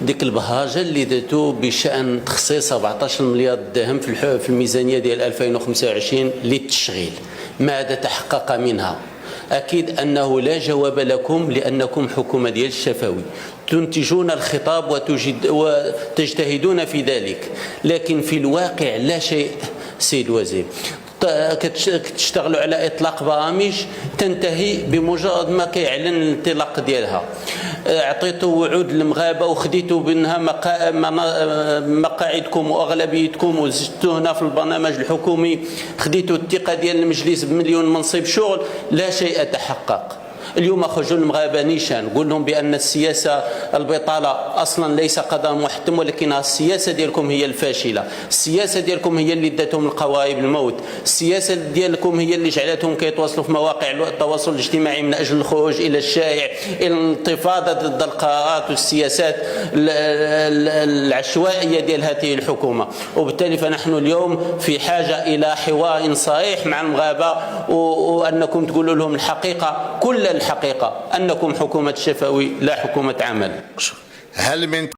ديك البهاجه اللي درتو بشان تخصيص 17 مليار درهم في الميزانيه ديال 2025 للتشغيل، ماذا تحقق منها؟ أكيد أنه لا جواب لكم، لأنكم حكومة ديال الشفوي تنتجون الخطاب وتجتهدون في ذلك، لكن في الواقع لا شيء. سيد الوزير، كتشتغلوا على إطلاق برامج تنتهي بمجرد ما كيعلن الانطلاق ديالها. اعطيتوا وعود للمغاربه وخديتوا منها مقاعدكم واغلبيتكم وزدتوا هنا في البرنامج الحكومي، خديتوا الثقه ديال المجلس بمليون منصب شغل، لا شيء تحقق. اليوم خرجوا المغاربه نيشان، قول لهم بان السياسه البطاله اصلا ليس قضاء محتم، ولكن السياسه ديالكم هي الفاشله، السياسه ديالكم هي اللي داتهم القوارب الموت، السياسه ديالكم هي اللي جعلتهم كيتواصلوا في مواقع التواصل الاجتماعي من اجل الخروج الى الشارع، الى الانتفاضه ضد القرارات والسياسات العشوائيه ديال هذه الحكومه. وبالتالي فنحن اليوم في حاجه الى حوار صريح مع المغاربه، وانكم تقولوا لهم الحقيقه، كل الحقيقة أنكم حكومة شفوي لا حكومة عمل. هل من